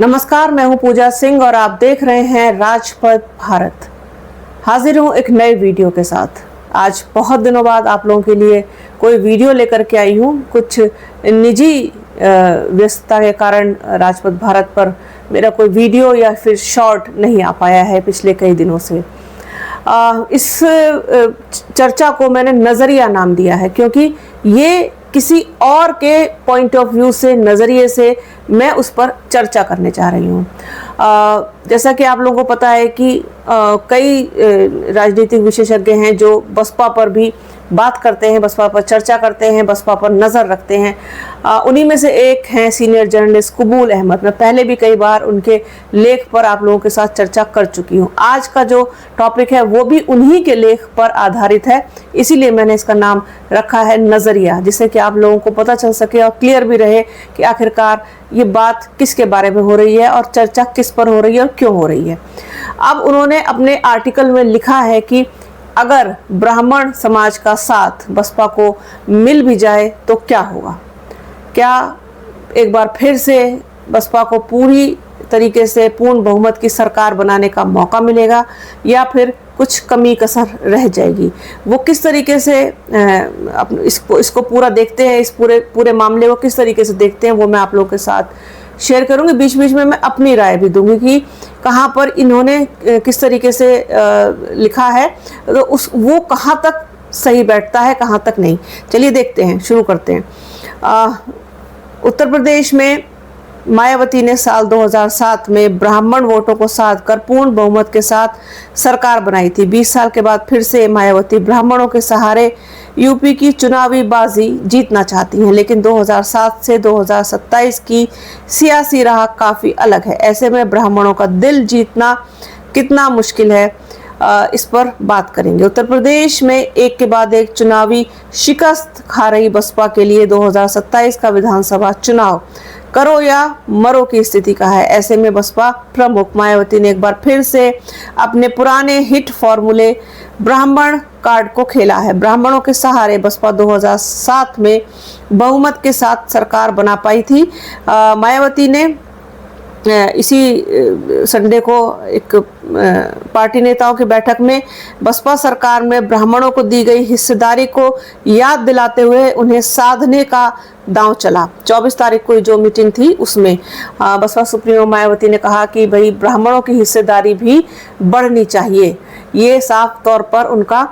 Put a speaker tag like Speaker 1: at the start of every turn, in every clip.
Speaker 1: नमस्कार, मैं हूं पूजा सिंह और आप देख रहे हैं राजपथ भारत। हाजिर हूं एक नए वीडियो के साथ। आज बहुत दिनों बाद आप लोगों के लिए कोई वीडियो लेकर के आई हूं। कुछ निजी व्यस्तता के कारण राजपथ भारत पर मेरा कोई वीडियो या फिर शॉर्ट नहीं आ पाया है पिछले कई दिनों से। इस चर्चा को मैंने नज़रिया नाम दिया है क्योंकि ये किसी और के पॉइंट ऑफ व्यू से, नज़रिए से मैं उस पर चर्चा करने जा रही हूँ। जैसा कि आप लोगों को पता है कि कई राजनीतिक विशेषज्ञ हैं जो बसपा पर भी बात करते हैं, बसपा पर चर्चा करते हैं, बसपा पर नज़र रखते हैं। उन्हीं में से एक हैं सीनियर जर्नलिस्ट कबूल अहमद। मैं पहले भी कई बार उनके लेख पर आप लोगों के साथ चर्चा कर चुकी हूँ। आज का जो टॉपिक है वो भी उन्हीं के लेख पर आधारित है, इसीलिए मैंने इसका नाम रखा है नज़रिया, जिससे कि आप लोगों को पता चल सके और क्लियर भी रहे कि आखिरकार ये बात किसके बारे में हो रही है और चर्चा किस पर हो रही है और क्यों हो रही है। अब उन्होंने अपने आर्टिकल में लिखा है कि अगर ब्राह्मण समाज का साथ बसपा को मिल भी जाए तो क्या होगा। क्या एक बार फिर से बसपा को पूरी तरीके से पूर्ण बहुमत की सरकार बनाने का मौका मिलेगा या फिर कुछ कमी कसर रह जाएगी। वो किस तरीके से इसको पूरा देखते हैं, इस पूरे मामले को किस तरीके से देखते हैं, वो मैं आप लोगों के साथ शेयर करूंगी। बीच बीच में मैं अपनी राय भी दूंगी कि कहाँ पर इन्होंने किस तरीके से लिखा है, तो वो कहाँ तक सही बैठता है, कहाँ तक नहीं। चलिए देखते हैं, शुरू करते हैं। उत्तर प्रदेश में मायावती ने साल 2007 में ब्राह्मण वोटों को साध कर पूर्ण बहुमत के साथ सरकार बनाई थी। 20 साल के बाद फिर से मायावती ब्राह्मणों के सहारे यूपी की चुनावी बाजी जीतना चाहती हैं, लेकिन 2007 से 2027 की सियासी राह काफ़ी अलग है। ऐसे में ब्राह्मणों का दिल जीतना कितना मुश्किल है, इस पर बात करेंगे। उत्तर प्रदेश में एक के बाद एक चुनावी शिकस्त खा रही बसपा के लिए 2027 का विधानसभा चुनाव करो या मरो की स्थिति का है। ऐसे में बसपा प्रमुख मायावती ने एक बार फिर से अपने पुराने हिट फॉर्मूले ब्राह्मण कार्ड को खेला है। ब्राह्मणों के सहारे बसपा 2007 में बहुमत के साथ सरकार बना पाई थी। मायावती ने इसी संडे को एक पार्टी नेताओं की बैठक में बसपा सरकार में ब्राह्मणों को दी गई हिस्सेदारी को याद दिलाते हुए उन्हें साधने का दांव चला। 24 तारीख को जो मीटिंग थी उसमें बसपा सुप्रीमो मायावती ने कहा कि भाई ब्राह्मणों की हिस्सेदारी भी बढ़नी चाहिए। ये साफ तौर पर उनका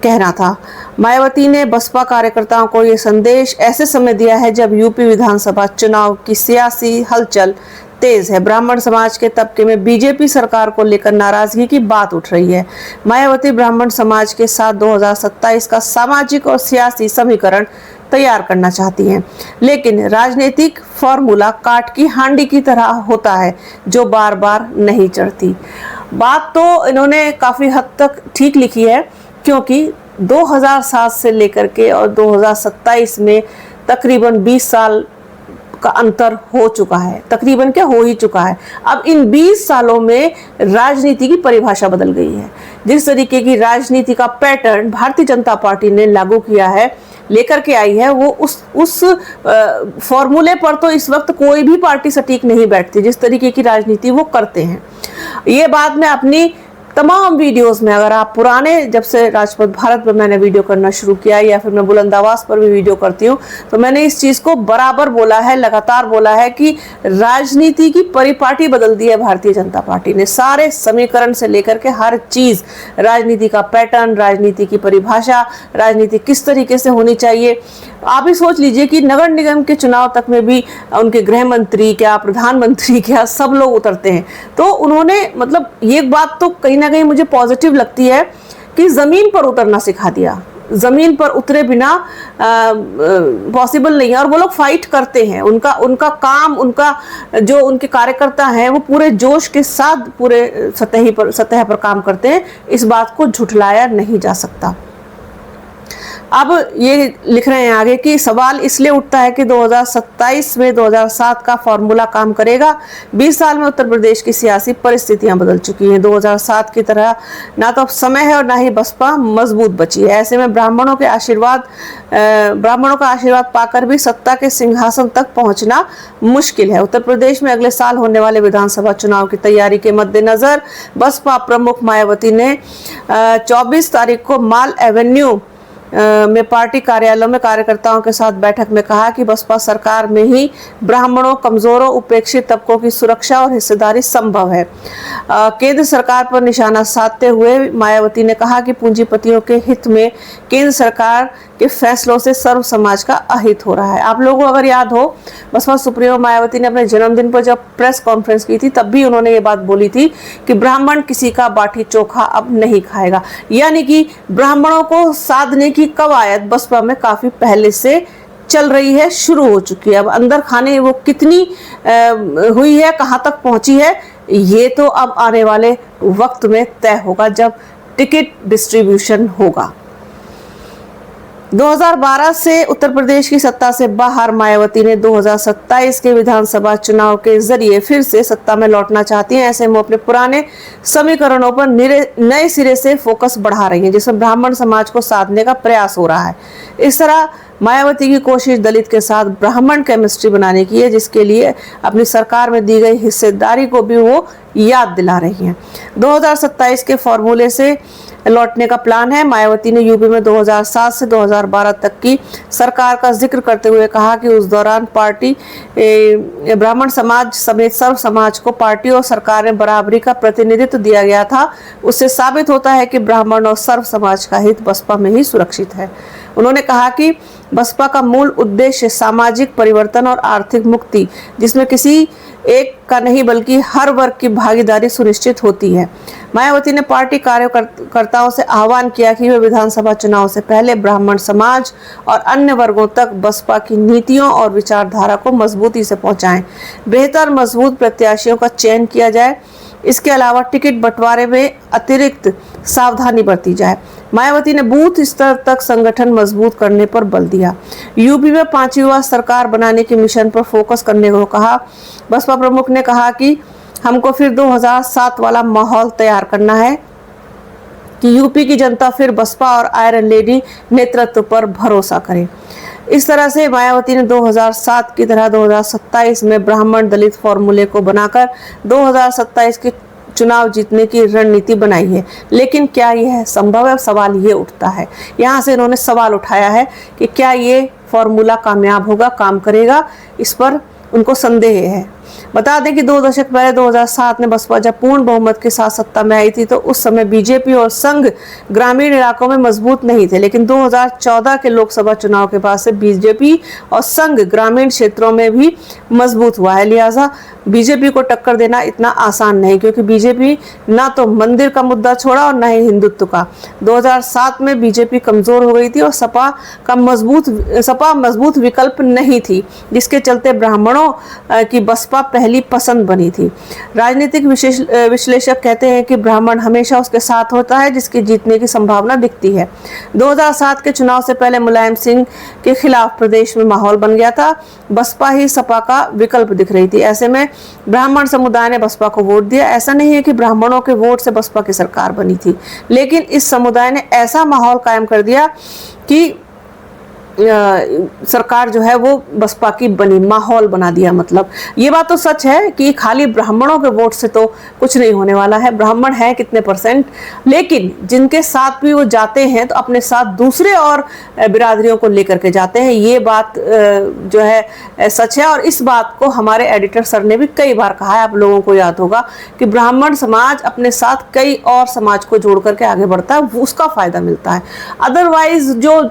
Speaker 1: कहना था। मायावती ने बसपा कार्यकर्ताओं को ये संदेश ऐसे समय दिया है जब यूपी विधानसभा चुनाव की सियासी हलचल तेज है। ब्राह्मण समाज के तबके में बीजेपी सरकार को लेकर नाराजगी की बात उठ रही है। मायावती ब्राह्मण समाज के साथ 2027 का सामाजिक और सियासी समीकरण तैयार करना चाहती हैं, लेकिन राजनीतिक फॉर्मूला काट की हांडी की तरह होता है जो बार बार नहीं चढ़ती। बात तो इन्होंने काफ़ी हद तक ठीक लिखी है, क्योंकि 2007 से लेकर के और 2027 में तकरीबन 20 साल का अंतर हो चुका है। तकरीबन क्या हो ही चुका है। अब इन 20 सालों में राजनीति की परिभाषा बदल गई है। जिस तरीके की राजनीति का पैटर्न भारतीय जनता पार्टी ने लागू किया है, लेकर के आई है, वो उस फॉर्मूले पर तो इस वक्त कोई भी पार्टी सटीक नहीं बैठती जिस तरीके की राजनीति वो करते हैं। ये बात मैं अपनी तमाम वीडियोस में, अगर आप पुराने, जब से राजपथ भारत पर मैंने वीडियो करना शुरू किया या फिर मैं बुलंद आवाज पर भी वीडियो करती हूँ, तो मैंने इस चीज़ को बराबर बोला है, लगातार बोला है कि राजनीति की परिपाटी बदल दी है भारतीय जनता पार्टी ने। सारे समीकरण से लेकर के हर चीज़, राजनीति का पैटर्न, राजनीति की परिभाषा, राजनीति किस तरीके से होनी चाहिए। आप ही सोच लीजिए कि नगर निगम के चुनाव तक में भी उनके गृह मंत्री क्या, प्रधानमंत्री क्या, सब लोग उतरते हैं। तो उन्होंने, मतलब ये बात तो कहीं ना कहीं मुझे पॉजिटिव लगती है कि ज़मीन पर उतरना सिखा दिया। ज़मीन पर उतरे बिना पॉसिबल नहीं है, और वो लोग फाइट करते हैं। उनका काम, उनका जो उनके कार्यकर्ता हैं वो पूरे जोश के साथ पूरे सतह पर काम करते हैं। इस बात को झुठलाया नहीं जा सकता। अब ये लिख रहे हैं आगे कि सवाल इसलिए उठता है कि 2027 में 2007 का फॉर्मूला काम करेगा। 20 साल में उत्तर प्रदेश की सियासी परिस्थितियां बदल चुकी हैं। 2007 की तरह ना तो अब समय है और ना ही बसपा मजबूत बची है। ऐसे में ब्राह्मणों का आशीर्वाद पाकर भी सत्ता के सिंहासन तक पहुंचना मुश्किल है। उत्तर प्रदेश में अगले साल होने वाले विधानसभा चुनाव की तैयारी के मद्देनजर बसपा प्रमुख मायावती ने 24 तारीख को माल एवेन्यू में पार्टी कार्यालयों में कार्यकर्ताओं के साथ बैठक में कहा कि बसपा सरकार में ही ब्राह्मणों, कमजोरों, उपेक्षित तबकों की सुरक्षा और हिस्सेदारी संभव है। केंद्र सरकार पर निशाना साधते हुए मायावती ने कहा कि पूंजीपतियों के हित में केंद्र सरकार के फैसलों से सर्व समाज का अहित हो रहा है। आप लोगों को अगर याद हो, बसपा सुप्रीमो मायावती ने अपने जन्मदिन पर जब प्रेस कॉन्फ्रेंस की थी तब भी उन्होंने ये बात बोली थी कि ब्राह्मण किसी का बाटी चोखा अब नहीं खाएगा। यानी कि ब्राह्मणों को साधने की कवायद बसपा में काफी पहले से चल रही है, शुरू हो चुकी है। अब अंदर खाने वो कितनी हुई है, कहाँ तक पहुंची है, ये तो अब आने वाले वक्त में तय होगा जब टिकट डिस्ट्रीब्यूशन होगा। 2012 से उत्तर प्रदेश की सत्ता से बाहर मायावती ने 2027 के विधानसभा चुनाव के जरिए फिर से सत्ता में लौटना चाहती हैं। ऐसे में अपने पुराने समीकरणों पर नए सिरे से फोकस बढ़ा रही हैं, जिसमें ब्राह्मण समाज को साधने का प्रयास हो रहा है। इस तरह मायावती की कोशिश दलित के साथ ब्राह्मण केमिस्ट्री बनाने की है, जिसके लिए अपनी सरकार में दी गई हिस्सेदारी को भी वो याद दिला रही हैं। 2027 के फॉर्मूले से लौटने का प्लान है। मायावती ने यूपी में 2007 से 2012 तक की सरकार का जिक्र करते हुए कहा कि उस दौरान पार्टी ब्राह्मण समाज समेत सर्व समाज को पार्टी और सरकार में बराबरी का प्रतिनिधित्व दिया गया था। उससे साबित होता है कि ब्राह्मण और सर्व समाज का हित बसपा में ही सुरक्षित है। उन्होंने कहा कि बसपा का मूल उद्देश्य सामाजिक परिवर्तन और आर्थिक मुक्ति, जिसमें किसी एक का नहीं बल्कि हर वर्ग की भागीदारी सुनिश्चित होती है। मायावती ने पार्टी कार्यकर्ताओं से आह्वान किया कि वे विधानसभा चुनाव से पहले ब्राह्मण समाज और अन्य वर्गों तक बसपा की नीतियों और विचारधारा को मजबूती से पहुंचाएं। बेहतर मजबूत प्रत्याशियों का चयन किया जाए। इसके अलावा टिकट बंटवारे में अतिरिक्त सावधानी बरती जाए। मायावती ने बूथ स्तर तक संगठन मजबूत करने पर बल दिया। यूपी में 5वीं बार सरकार बनाने के मिशन पर फोकस करने को कहा। बसपा प्रमुख ने कहा कि हमको फिर 2007 वाला माहौल तैयार करना है कि यूपी की जनता फिर बसपा और आयरन लेडी नेतृत्व पर भरोसा करे। इस तरह से मायावती ने 2007 की तरह 2027 में ब्राह्मण दलित फॉर्मूले को बनाकर 2027 के चुनाव जीतने की रणनीति बनाई है। लेकिन क्या यह संभव है? सवाल ये उठता है। यहाँ से इन्होंने सवाल उठाया है कि क्या ये फॉर्मूला कामयाब होगा, काम करेगा, इस पर उनको संदेह है। बता दें कि 2 दशक पहले 2007 में बसपा जब पूर्ण बहुमत के साथ सत्ता में आई थी तो उस समय बीजेपी और संघ ग्रामीण इलाकों में मजबूत नहीं थे। लेकिन 2014 के लोकसभा चुनाव के बाद से बीजेपी और संघ ग्रामीण क्षेत्रों में भी मजबूत हुआ है। लिहाजा बीजेपी को टक्कर देना इतना आसान नहीं, क्योंकि बीजेपी ना तो मंदिर का मुद्दा छोड़ा और न ही हिंदुत्व का। 2007 में बीजेपी कमजोर हो गई थी और सपा मजबूत विकल्प नहीं थी, जिसके चलते ब्राह्मणों की बसपा पहली पसंद बनी थी। राजनीतिक विश्लेषक कहते हैं कि ब्राह्मण हमेशा उसके साथ होता है जिसकी जीतने की संभावना दिखती है। 2007 के चुनाव से पहले मुलायम सिंह के खिलाफ प्रदेश में माहौल बन गया था। बसपा ही सपा का विकल्प दिख रही थी। ऐसे में ब्राह्मण समुदाय ने बसपा को वोट दिया। ऐसा नहीं है कि ब्राह्मणों के वोट से बसपा की सरकार बनी थी, लेकिन इस समुदाय ने ऐसा माहौल कायम कर दिया कि सरकार जो है वो बसपा की बनी, माहौल बना दिया। मतलब ये बात तो सच है कि खाली ब्राह्मणों के वोट से तो कुछ नहीं होने वाला है। ब्राह्मण है कितने %, लेकिन जिनके साथ भी वो जाते हैं तो अपने साथ दूसरे और बिरादरियों को लेकर के जाते हैं। ये बात जो है सच है, और इस बात को हमारे एडिटर सर ने भी कई बार कहा है। आप लोगों को याद होगा कि ब्राह्मण समाज अपने साथ कई और समाज को जोड़ करके आगे बढ़ता है, उसका फायदा मिलता है। अदरवाइज जो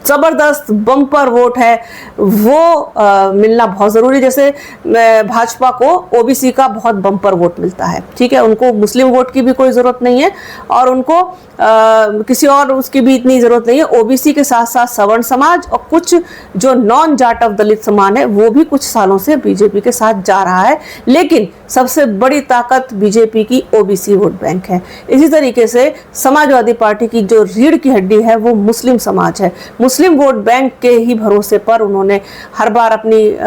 Speaker 1: जबरदस्त बम्पर वोट है वो मिलना बहुत जरूरी। जैसे भाजपा को ओबीसी का बहुत बम्पर वोट मिलता है, ठीक है, उनको मुस्लिम वोट की भी कोई जरूरत नहीं है और उनको किसी और उसकी भी इतनी जरूरत नहीं है। ओबीसी के साथ साथ सवर्ण समाज और कुछ जो नॉन जाट ऑफ दलित समाज है वो भी कुछ सालों से बीजेपी के साथ जा रहा है, लेकिन सबसे बड़ी ताकत बीजेपी की ओबीसी वोट बैंक है। इसी तरीके से समाजवादी पार्टी की जो रीढ़ की हड्डी है वो मुस्लिम समाज है। मुस्लिम वोट बैंक के ही भरोसे पर उन्होंने हर बार अपनी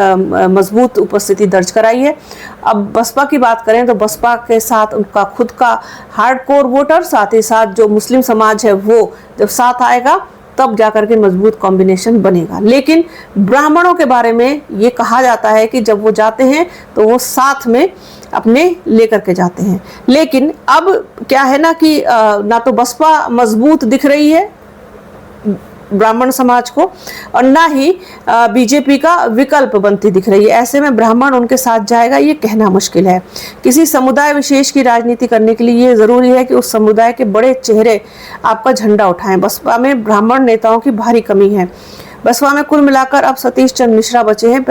Speaker 1: मजबूत उपस्थिति दर्ज कराई है। अब बसपा की बात करें तो बसपा के साथ उनका खुद का हार्डकोर वोटर, साथ ही साथ जो मुस्लिम समाज है वो जब साथ आएगा तब जाकर के मजबूत कॉम्बिनेशन बनेगा। लेकिन ब्राह्मणों के बारे में ये कहा जाता है कि जब वो जाते हैं तो वो साथ में अपने लेकर के जाते हैं। लेकिन अब क्या है ना कि ना तो बसपा मजबूत दिख रही है ब्राह्मण समाज को और ना ही बीजेपी का विकल्प बनती दिख रही है। ऐसे में ब्राह्मण उनके साथ जाएगा ये कहना मुश्किल है। किसी समुदाय विशेष की राजनीति करने के लिए ये जरूरी है कि उस समुदाय के बड़े चेहरे आपका झंडा उठाएं। बसपा में ब्राह्मण नेताओं की भारी कमी है। बसपा में कुल मिलाकर अब सतीश चंद्र मिश्रा बचे हैं,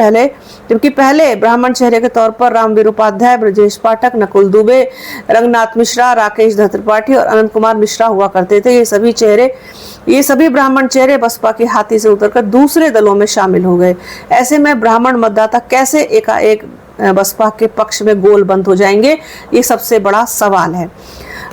Speaker 1: जबकि पहले ब्राह्मण चेहरे के तौर पर रामवीर उपाध्याय, ब्रजेश पाठक, नकुल दुबे, रंगनाथ मिश्रा, राकेश दत्त त्रिपाठी और अनंत कुमार मिश्रा हुआ करते थे। ये सभी ब्राह्मण चेहरे बसपा की हाथी से उतरकर दूसरे दलों में शामिल हो गए। ऐसे में ब्राह्मण मतदाता कैसे एकाएक बसपा के पक्ष में गोलबंद हो जाएंगे, ये सबसे बड़ा सवाल है।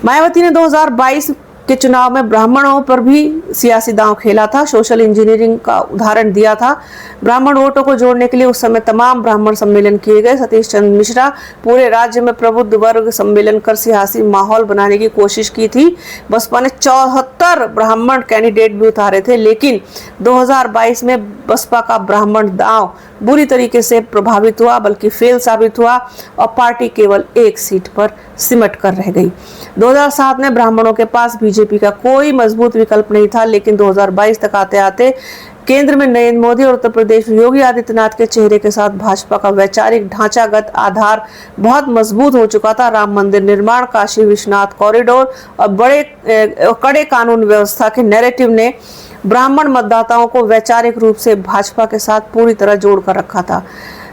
Speaker 1: मायावती ने 2022 के चुनाव में ब्राह्मणों पर भी सियासी दांव खेला था, सोशल इंजीनियरिंग का उदाहरण दिया था। ब्राह्मण वोटों को जोड़ने के लिए उस समय तमाम ब्राह्मण सम्मेलन किए गए। सतीश चंद्र मिश्रा पूरे राज्य में प्रबुद्ध वर्ग सम्मेलन कर सियासी माहौल बनाने की कोशिश की थी। बसपा ने 74 ब्राह्मण कैंडिडेट भी उतारे थे, लेकिन 2022 में बसपा का ब्राह्मण दांव बुरी तरीके से प्रभावित हुआ, बल्कि फेल साबित हुआ और पार्टी केवल एक सीट पर सिमट कर रह गई। 2007 में ब्राह्मणों के पास बीजेपी का कोई मजबूत विकल्प नहीं था, लेकिन 2022 तक आते आते केंद्र में नरेंद्र मोदी और उत्तर प्रदेश में योगी आदित्यनाथ के चेहरे के साथ भाजपा का वैचारिक ढांचागत आधार बहुत मजबूत हो चुका था। राम मंदिर निर्माण, काशी विश्वनाथ कॉरिडोर और कड़े कानून व्यवस्था के नैरेटिव ने ब्राह्मण मतदाताओं को वैचारिक रूप से भाजपा के साथ पूरी तरह जोड़ कर रखा था।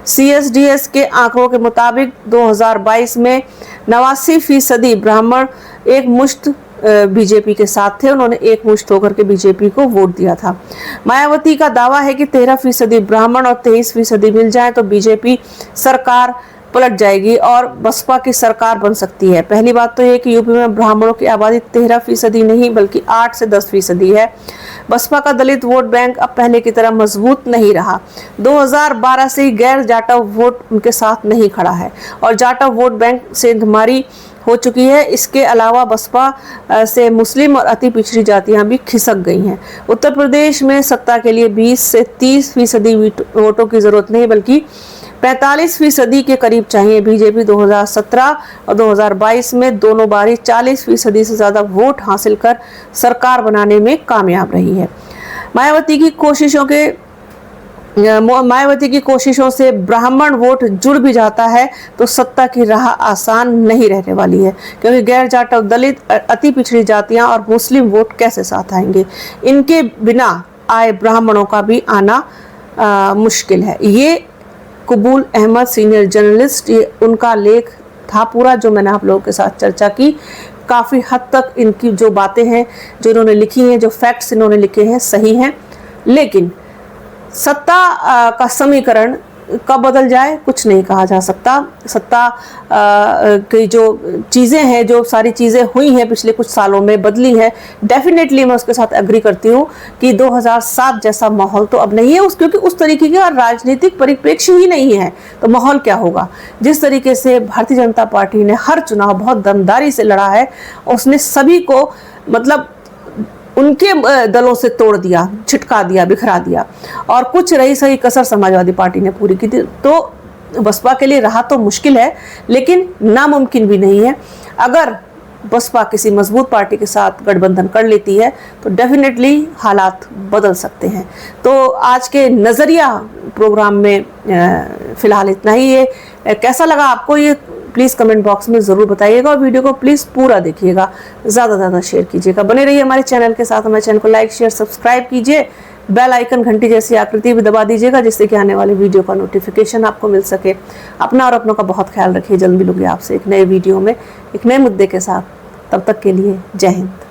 Speaker 1: CSDS के आंकड़ों के मुताबिक 2022 में 89% ब्राह्मण एक मुश्त बीजेपी के साथ थे। उन्होंने एक मुश्त होकर के बीजेपी को वोट दिया था। मायावती का दावा है कि 13% ब्राह्मण और 23% मिल जाए तो बीजेपी सरकार पलट जाएगी और बसपा की सरकार बन सकती है। पहली बात तो ये कि यूपी में ब्राह्मणों की आबादी 13% नहीं बल्कि 8 से 10% है। बसपा का दलित वोट बैंक अब पहले की तरह मजबूत नहीं रहा। 2012 से ही गैर जाटव वोट उनके साथ नहीं खड़ा है और जाटव वोट बैंक सेंधमारी हो चुकी है। इसके अलावा बसपा से मुस्लिम और अति पिछड़ी जातियां भी खिसक गई हैं। उत्तर प्रदेश में सत्ता के लिए 20 से 30% वोटों की जरूरत नहीं बल्कि 45% के करीब चाहिए। बीजेपी 2017 और 2022 में दोनों बारी 40% से ज्यादा वोट हासिल कर सरकार बनाने में कामयाब रही है। मायावती की कोशिशों से ब्राह्मण वोट जुड़ भी जाता है तो सत्ता की राह आसान नहीं रहने वाली है, क्योंकि गैर जाटव, दलित, अति पिछड़ी जातियां और मुस्लिम वोट कैसे साथ आएंगे। इनके बिना आए ब्राह्मणों का भी आना मुश्किल है। ये कबूल अहमद सीनियर जर्नलिस्ट, ये उनका लेख था पूरा जो मैंने आप लोगों के साथ चर्चा की। काफ़ी हद तक इनकी जो बातें हैं जो इन्होंने लिखी हैं, जो फैक्ट्स इन्होंने लिखे हैं सही हैं, लेकिन सत्ता का समीकरण कब बदल जाए कुछ नहीं कहा जा सकता। सत्ता की जो चीज़ें हैं, जो सारी चीज़ें हुई हैं पिछले कुछ सालों में बदली है, डेफिनेटली मैं उसके साथ एग्री करती हूँ कि 2007 जैसा माहौल तो अब नहीं है, क्योंकि उस तरीके का राजनीतिक परिप्रेक्ष्य ही नहीं है तो माहौल क्या होगा। जिस तरीके से भारतीय जनता पार्टी ने हर चुनाव बहुत दमदारी से लड़ा है, उसने सभी को मतलब उनके दलों से तोड़ दिया, छिटका दिया, बिखरा दिया और कुछ रही सही कसर समाजवादी पार्टी ने पूरी की थी। तो बसपा के लिए रहा तो मुश्किल है लेकिन नामुमकिन भी नहीं है। अगर बसपा किसी मजबूत पार्टी के साथ गठबंधन कर लेती है तो डेफिनेटली हालात बदल सकते हैं। तो आज के नज़रिया प्रोग्राम में फ़िलहाल इतना ही है। कैसा लगा आपको ये प्लीज़ कमेंट बॉक्स में ज़रूर बताइएगा और वीडियो को प्लीज़ पूरा देखिएगा, ज़्यादा से ज़्यादा शेयर कीजिएगा। बने रहिए हमारे चैनल के साथ। हमारे चैनल को लाइक, शेयर, सब्सक्राइब कीजिए। बेल आइकन घंटी जैसी आकृति भी दबा दीजिएगा, जिससे कि आने वाले वीडियो का नोटिफिकेशन आपको मिल सके। अपना और अपनों का बहुत ख्याल रखिए। जल्द मिलूंगी आपसे एक नए वीडियो में एक नए मुद्दे के साथ। तब तक के लिए जय हिंद।